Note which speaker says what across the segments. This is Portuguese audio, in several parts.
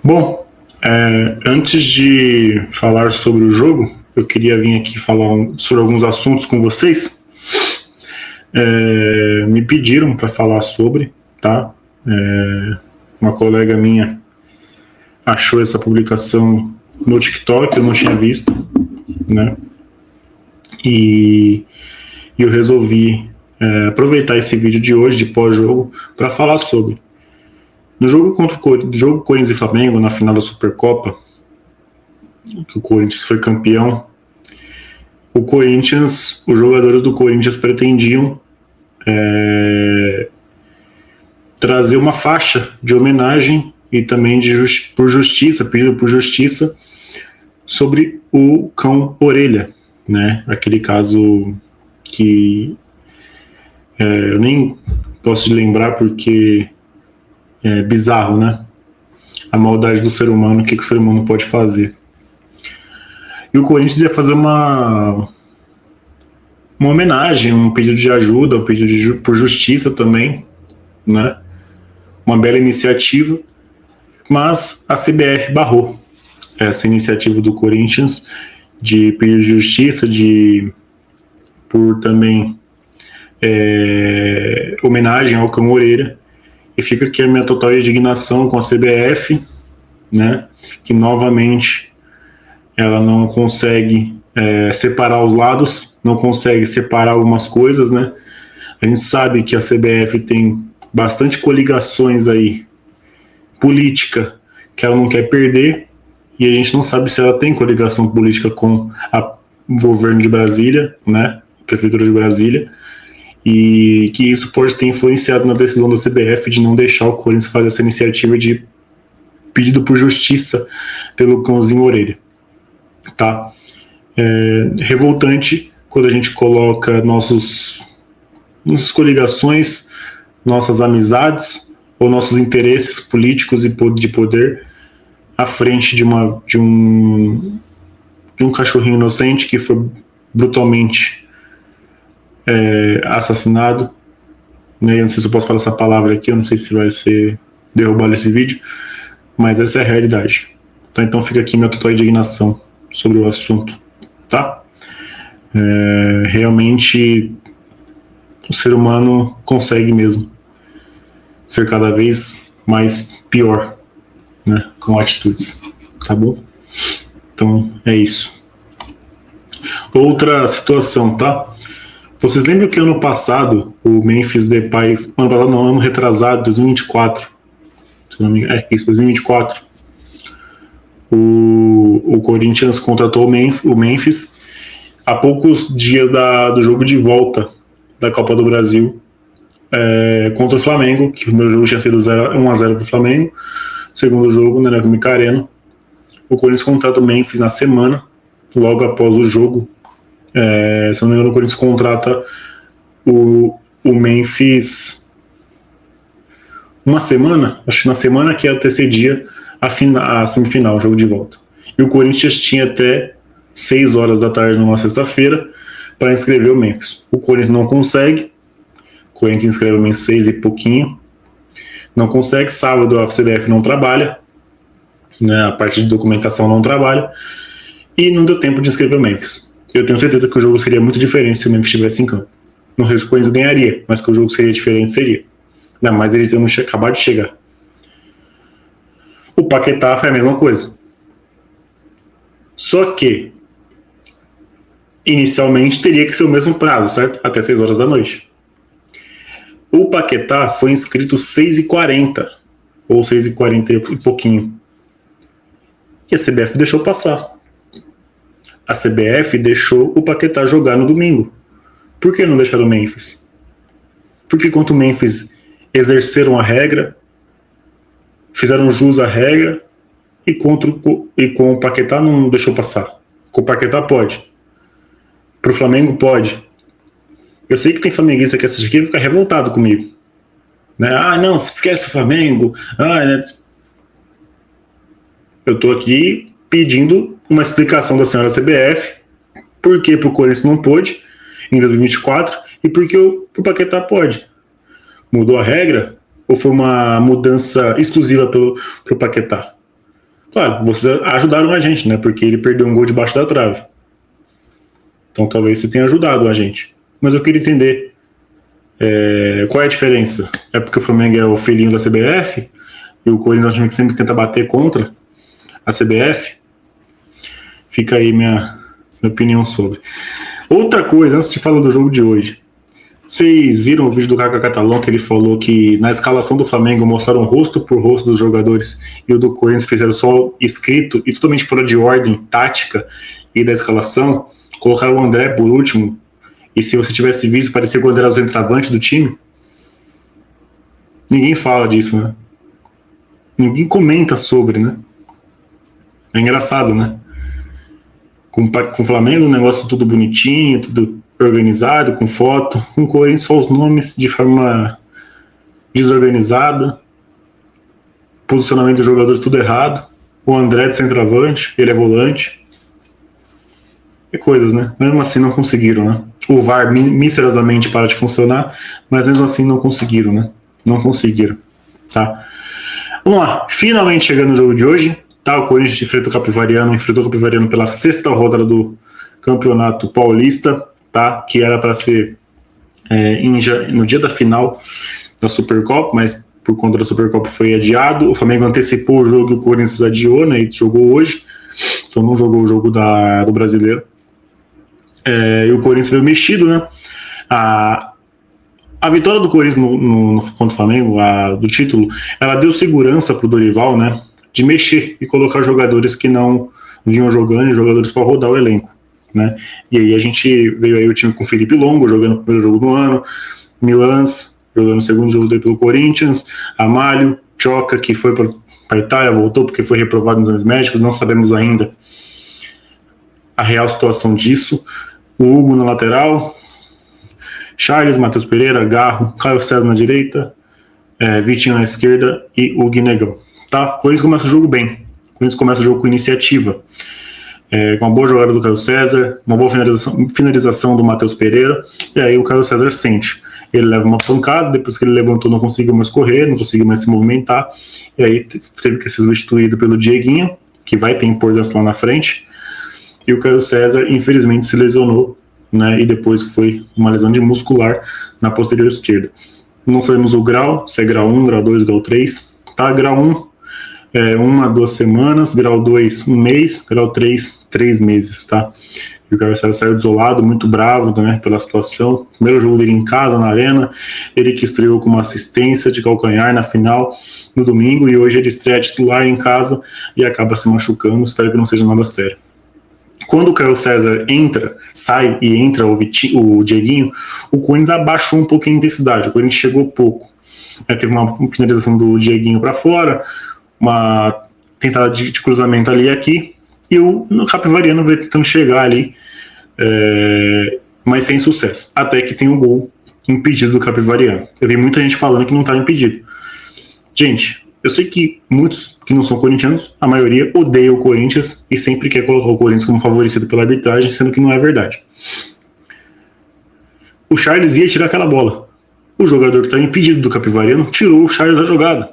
Speaker 1: Bom, antes de falar sobre o jogo, eu queria vir aqui falar sobre alguns assuntos com vocês. Me pediram para falar sobre, tá? Uma colega minha achou essa publicação no TikTok, eu não tinha visto, né? E eu resolvi aproveitar esse vídeo de hoje, de pós-jogo, para falar sobre. No jogo contra o jogo Corinthians e Flamengo, na final da Supercopa, que o Corinthians foi campeão, os jogadores do Corinthians pretendiam trazer uma faixa de homenagem e também pedido por justiça, sobre o cão Orelha, né? Aquele caso que eu nem posso lembrar porque é bizarro, né? A maldade do ser humano, o que o ser humano pode fazer. E o Corinthians ia fazer uma homenagem, um pedido de ajuda, um pedido por justiça também, né? Uma bela iniciativa, mas a CBF barrou essa iniciativa do Corinthians de pedido de justiça, por também homenagem ao cão Orelha. E fica aqui a minha total indignação com a CBF, né, que novamente ela não consegue separar os lados, não consegue separar algumas coisas, né? A gente sabe que a CBF tem bastante coligações aí, política, que ela não quer perder, e a gente não sabe se ela tem coligação política com o governo de Brasília, né, a Prefeitura de Brasília, e que isso pode ter influenciado na decisão da CBF de não deixar o Corinthians fazer essa iniciativa de pedido por justiça pelo cãozinho Orelha, tá? Revoltante quando a gente coloca nossas coligações, nossas amizades ou nossos interesses políticos e de poder à frente de um cachorrinho inocente que foi brutalmente assassinado, né? Eu não sei se eu posso falar essa palavra aqui, eu não sei se vai ser derrubado esse vídeo, mas essa é a realidade, tá? Então fica aqui minha total indignação sobre o assunto, tá? Realmente o ser humano consegue mesmo ser cada vez mais pior, né, com atitudes, tá bom? Então é isso. Outra situação, tá? Vocês lembram que ano passado o Memphis Depay, ano retrasado, 2024, se não me engano, 2024, o Corinthians contratou o Memphis há poucos dias do jogo de volta da Copa do Brasil contra o Flamengo, que o primeiro jogo tinha sido 1-0 para o Flamengo, o segundo jogo, né, com o Micareno. O Corinthians contrata o Memphis na semana, logo após o jogo. Se não me engano, o Corinthians contrata o Memphis uma semana, acho que na semana que antecedia a semifinal, o jogo de volta. E o Corinthians tinha até 6 horas da tarde numa sexta-feira para inscrever o Memphis. O Corinthians não consegue, o Corinthians inscreve o Memphis 6 e pouquinho, não consegue, sábado a CBF não trabalha, né, a parte de documentação não trabalha, e não deu tempo de inscrever o Memphis. Eu tenho certeza que o jogo seria muito diferente se o Memphis estivesse em campo. No risco o Corinthians ganharia, mas que o jogo seria diferente, seria. Ainda mais ele tendo acabado de chegar. O Paquetá foi a mesma coisa. Só que, inicialmente, teria que ser o mesmo prazo, certo? Até 6 horas da noite. O Paquetá foi inscrito 6h40, ou 6h40 e pouquinho. E a CBF deixou passar. A CBF deixou o Paquetá jogar no domingo. Por que não deixaram o Memphis? Porque enquanto o Memphis exerceram a regra, fizeram jus à regra, e com o Paquetá não deixou passar. Com o Paquetá pode. Pro Flamengo pode. Eu sei que tem flamenguista que assiste aqui e fica revoltado comigo, né? Não, esquece o Flamengo. Né? Eu tô aqui pedindo uma explicação da senhora CBF, por que pro Corinthians não pôde em 2024 e por que pro Paquetá pode. Mudou a regra ou foi uma mudança exclusiva pro Paquetá? Claro, vocês ajudaram a gente, né? Porque ele perdeu um gol debaixo da trave. Então talvez você tenha ajudado a gente. Mas eu queria entender qual é a diferença. É porque o Flamengo é o filhinho da CBF e o Corinthians é um time que sempre tenta bater contra a CBF? Fica aí minha opinião sobre. Outra coisa, antes de falar do jogo de hoje. Vocês viram o vídeo do Kaká Catalão que ele falou que na escalação do Flamengo mostraram rosto por rosto dos jogadores e o do Corinthians fizeram só escrito e totalmente fora de ordem tática e da escalação? Colocaram o André por último e se você tivesse visto parecia que o André era o centroavante do time? Ninguém fala disso, né? Ninguém comenta sobre, né? É engraçado, né? Com o Flamengo o negócio tudo bonitinho, tudo organizado, com foto, com Corinthians só os nomes de forma desorganizada, posicionamento dos jogadores tudo errado, o André de centroavante, ele é volante, e coisas, né? Mesmo assim não conseguiram, né? O VAR misteriosamente para de funcionar, mas mesmo assim não conseguiram, né? Não conseguiram, tá? Vamos lá, finalmente chegando no jogo de hoje, tá? O Corinthians enfrentou o Capivariano pela 6ª rodada do Campeonato Paulista, tá? Que era para ser no dia da final da Supercopa, mas por conta da Supercopa foi adiado. O Flamengo antecipou o jogo e o Corinthians adiou, né? E jogou hoje, então não jogou o jogo do Brasileiro. E o Corinthians veio mexido, né? A vitória do Corinthians contra o Flamengo, do título, ela deu segurança para o Dorival, né? De mexer e colocar jogadores que não vinham jogando, jogadores para rodar o elenco, né? E aí a gente veio aí o time com o Felipe Longo jogando o primeiro jogo do ano, Milans jogando o segundo jogo pelo Corinthians, Amália, Choca, que foi para a Itália, voltou porque foi reprovado nos exames médicos, não sabemos ainda a real situação disso. O Hugo na lateral, Charles, Matheus Pereira, Garro, Caio César na direita, Vitinho na esquerda e o Guinegão. Tá? O Corinthians começa o jogo bem. O Corinthians começa o jogo com iniciativa. Com uma boa jogada do Caio César, uma boa finalização do Matheus Pereira, e aí o Caio César sente. Ele leva uma pancada, depois que ele levantou não conseguiu mais correr, não conseguiu mais se movimentar, e aí teve que ser substituído pelo Dieguinho, que vai ter importância lá na frente, e o Caio César infelizmente se lesionou, né, e depois foi uma lesão de muscular na posterior esquerda. Não sabemos o grau, se é grau 1, grau 2, grau 3, tá? Grau 1 1 a 2 semanas, grau 2 1 mês, grau 3 3 meses, tá? E o Caio César saiu desolado, muito bravo, né, pela situação. Primeiro jogo dele em casa, na Arena, ele que estreou com uma assistência de calcanhar na final no domingo, e hoje ele estreia titular em casa e acaba se machucando. Espero que não seja nada sério. Quando o Caio César sai e entra o Dieguinho, o Corinthians abaixou um pouquinho a intensidade, o Corinthians chegou pouco. Teve uma finalização do Dieguinho para fora, uma tentada de cruzamento ali e aqui, e o Capivariano veio tentando chegar ali, mas sem sucesso, até que tem um gol impedido do Capivariano. Eu vi muita gente falando que não está impedido. Gente, eu sei que muitos que não são corintianos, a maioria odeia o Corinthians e sempre quer colocar o Corinthians como favorecido pela arbitragem, sendo que não é verdade. O Charles ia tirar aquela bola. O jogador que está impedido do Capivariano tirou o Charles da jogada.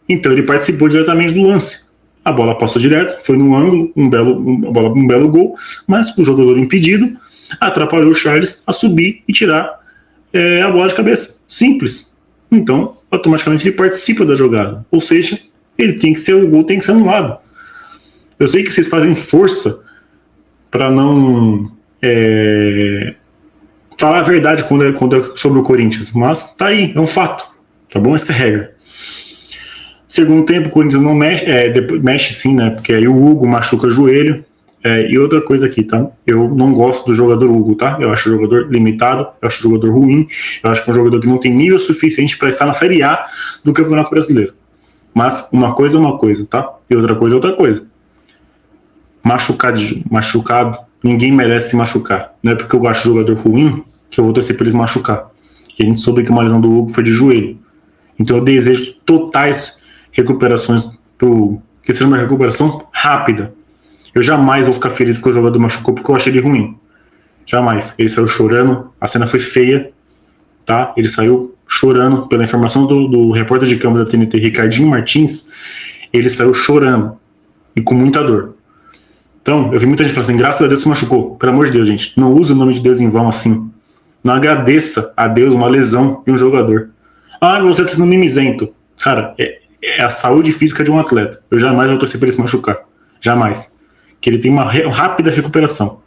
Speaker 1: Então ele participou diretamente do lance. A bola passou direto, foi num ângulo, um belo gol, mas o jogador impedido atrapalhou o Charles a subir e tirar a bola de cabeça. Simples. Então, automaticamente ele participa da jogada. Ou seja, o gol tem que ser anulado. Eu sei que vocês fazem força para não falar a verdade quando é sobre o Corinthians, mas tá aí, é um fato. Tá bom? Essa é a regra. Segundo tempo, o Corinthians não mexe, mexe sim, né? Porque aí o Hugo machuca o joelho. E outra coisa aqui, tá? Eu não gosto do jogador Hugo, tá? Eu acho o jogador limitado, eu acho o jogador ruim, eu acho que é um jogador que não tem nível suficiente para estar na Série A do Campeonato Brasileiro. Mas uma coisa é uma coisa, tá? E outra coisa é outra coisa. Machucado, ninguém merece se machucar. Não é porque eu acho o jogador ruim que eu vou torcer para eles machucar. E a gente soube que uma lesão do Hugo foi de joelho. Então eu desejo totais recuperações que seja uma recuperação rápida. Eu jamais vou ficar feliz porque o jogador machucou porque eu achei ele ruim. Jamais. Ele saiu chorando, a cena foi feia, tá? Ele saiu chorando, pela informação do repórter de câmera da TNT, Ricardinho Martins, ele saiu chorando. e com muita dor. Então, eu vi muita gente falando assim, graças a Deus se machucou. Pelo amor de Deus, gente, não use o nome de Deus em vão assim. Não agradeça a Deus uma lesão de um jogador. Ah, você está sendo mimizento. Cara, é a saúde física de um atleta. Eu jamais vou torcer para ele se machucar. Jamais. Que ele tem uma rápida recuperação.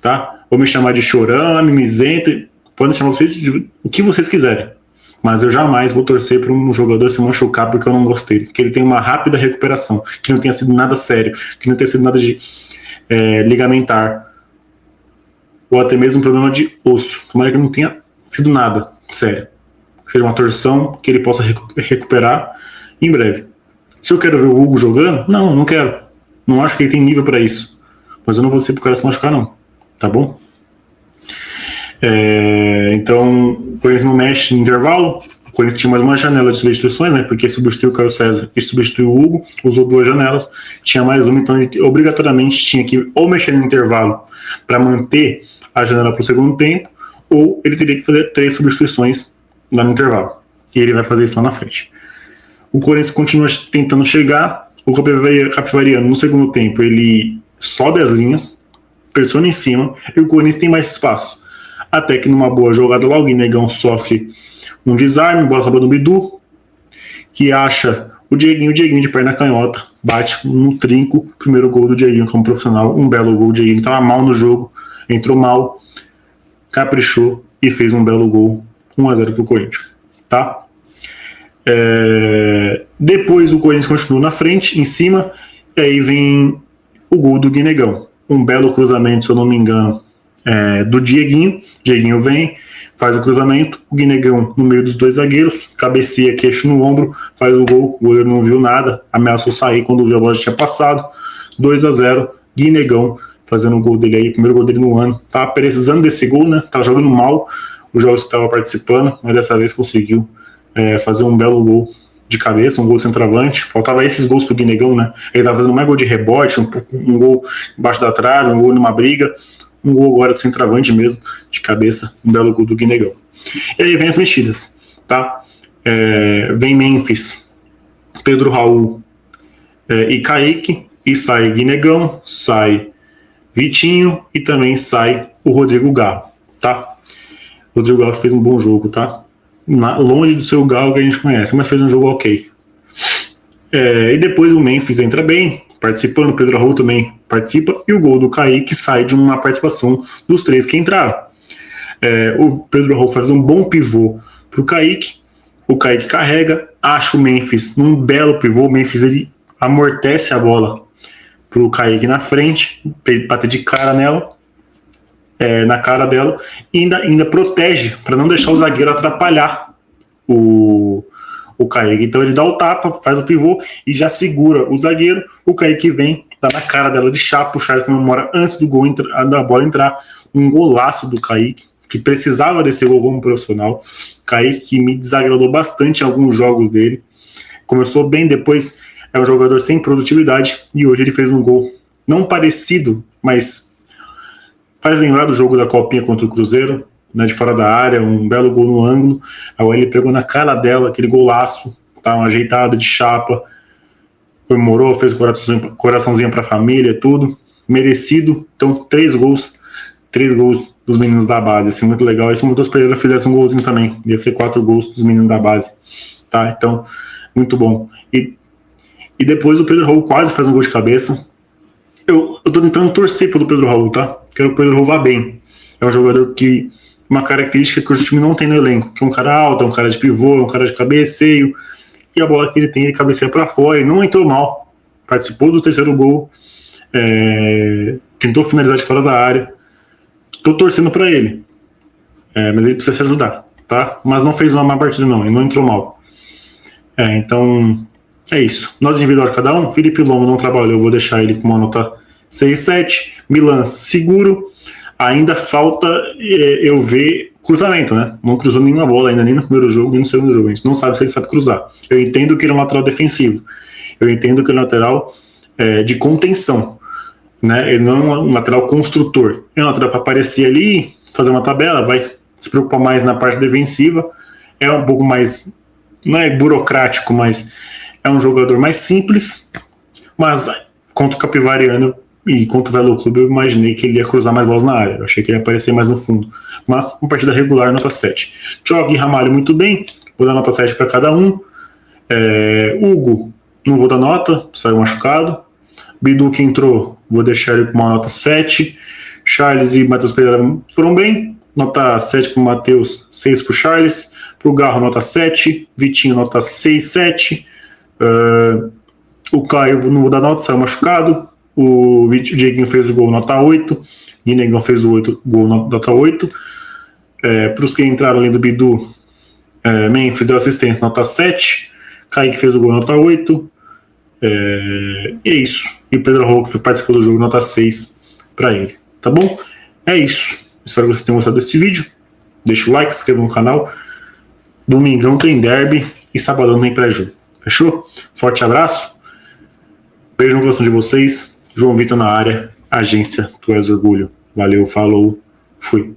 Speaker 1: Tá? Vou me chamar de chorão, mimizento, podem chamar vocês de o que vocês quiserem. Mas eu jamais vou torcer para um jogador se machucar porque eu não gostei. Que ele tenha uma rápida recuperação. Que não tenha sido nada sério. Que não tenha sido nada de ligamentar. Ou até mesmo um problema de osso. Tomara que não tenha sido nada sério. Seja uma torção que ele possa recuperar em breve. Se eu quero ver o Hugo jogando, não quero. Não acho que ele tem nível para isso. Mas eu não vou ser pro cara se machucar, não. Tá bom? Então, o Corinthians não mexe no intervalo. O Corinthians tinha mais uma janela de substituições, né? Porque substituiu o Caio César e substituiu o Hugo. Usou 2 janelas. Tinha mais uma, então ele obrigatoriamente tinha que ou mexer no intervalo para manter a janela para o segundo tempo, ou ele teria que fazer 3 substituições lá no intervalo. E ele vai fazer isso lá na frente. O Corinthians continua tentando chegar. O Capivariano, no segundo tempo, ele sobe as linhas, pressiona em cima, e o Corinthians tem mais espaço. Até que numa boa jogada lá, o Guinegão sofre um desarme, bola sobra no Bidu, que acha o Dieguinho de perna canhota, bate no trinco, primeiro gol do Dieguinho como profissional, um belo gol. O Dieguinho estava mal no jogo, entrou mal, caprichou e fez um belo gol, 1-0 para o Corinthians. Tá? Depois o Corinthians continua na frente, em cima, e aí vem o gol do Guinegão. Um belo cruzamento, se eu não me engano, do Dieguinho. Dieguinho vem, faz o cruzamento, o Guinegão no meio dos 2 zagueiros, cabeceia, queixo no ombro, faz o gol, o goleiro não viu nada, ameaçou sair quando viu a bola já tinha passado. 2-0, Guinegão fazendo o gol dele aí, primeiro gol dele no ano. Tava precisando desse gol, né? Tava jogando mal, o Jogos estava participando, mas dessa vez conseguiu fazer um belo gol de cabeça, um gol de centroavante. Faltava esses gols pro Guinegão, né? Ele tava fazendo mais gol de rebote, um gol embaixo da trave, um gol numa briga, um gol agora de centroavante mesmo, de cabeça, um belo gol do Guinegão. E aí vem as mexidas, tá? Vem Memphis, Pedro Raul e Kaique, e sai Guinegão, sai Vitinho e também sai o Rodrigo Galo, tá? O Rodrigo Galo fez um bom jogo, tá? Longe do seu Galo que a gente conhece, mas fez um jogo ok. E depois o Memphis entra bem, participando, o Pedro Raul também participa, e o gol do Kaique sai de uma participação dos 3 que entraram. O Pedro Raul faz um bom pivô pro Kaique, o Kaique carrega, acha o Memphis num belo pivô, o Memphis ele amortece a bola pro Kaique na frente, pra ele bater de cara nela, na cara dela, e ainda protege, para não deixar o zagueiro atrapalhar o Kaique. Então ele dá o tapa, faz o pivô e já segura o zagueiro. O Kaique vem, tá na cara dela de chapa, o Charles comemora antes do gol da bola entrar. Um golaço do Kaique, que precisava desse gol como profissional. Kaique que me desagradou bastante em alguns jogos dele. Começou bem, depois é um jogador sem produtividade, e hoje ele fez um gol não parecido, mas faz lembrar do jogo da Copinha contra o Cruzeiro, né, de fora da área, um belo gol no ângulo. Aí ele pegou na cara dela, aquele golaço, tá, uma ajeitada de chapa, comemorou, fez coraçãozinho pra família, tudo, merecido. Então 3 gols dos meninos da base, assim, muito legal. E se o Matheus Pereira fizesse um golzinho também, ia ser 4 gols dos meninos da base, tá, então, muito bom. E depois o Pedro Raul quase faz um gol de cabeça. Eu tô tentando torcer pelo Pedro Raul, tá? Quero que o Pedro Raul vá bem. É um jogador que, uma característica que o time não tem no elenco, que é um cara alto, é um cara de pivô, é um cara de cabeceio, e a bola que ele tem, ele cabeceia pra fora, e não entrou mal. Participou do 3º gol, tentou finalizar de fora da área. Tô torcendo pra ele, mas ele precisa se ajudar, tá? Mas não fez uma má partida não, ele não entrou mal. Então, é isso. Nota individual de cada um. Felipe Longo não trabalhou, eu vou deixar ele com uma nota 6,7. Milan, seguro. Ainda falta eu ver cruzamento, né? Não cruzou nenhuma bola ainda, nem no primeiro jogo, nem no segundo jogo. A gente não sabe se ele sabe cruzar. Eu entendo que ele é um lateral defensivo. Eu entendo que ele é um lateral de contenção, né? Ele não é um lateral construtor. É um lateral para aparecer ali, fazer uma tabela, vai se preocupar mais na parte defensiva. É um pouco mais, não é burocrático, mas é um jogador mais simples, Mas contra o Capivariano e contra o Velo Clube eu imaginei que ele ia cruzar mais bolas na área. Eu achei que ele ia aparecer mais no fundo. Mas uma partida regular, nota 7. Chog e Ramalho muito bem, vou dar nota 7 para cada um. Hugo, não vou dar nota, saiu machucado. Bidu que entrou, vou deixar ele com uma nota 7. Charles e Matheus Pereira foram bem, nota 7 para o Matheus, 6 para o Charles. Para o Garro, nota 7. Vitinho, nota 6, 7. O Caio, não vou dar nota, saiu machucado. O Dieguinho fez o gol, nota 8. Guinegão fez o gol, nota 8. Para os que entraram além do Bidu, Memphis deu assistência, nota 7. Kaique fez o gol, nota 8. E é isso. E o Pedro Roque participou do jogo, nota 6 para ele. Tá bom? É isso. Espero que vocês tenham gostado desse vídeo. Deixa o like, se inscreva no canal. Domingão tem derby e sabadão tem pré-jogo. Fechou? Forte abraço. Beijo no coração de vocês. João Vitor na área. Agência Tu És Orgulho. Valeu, falou, fui.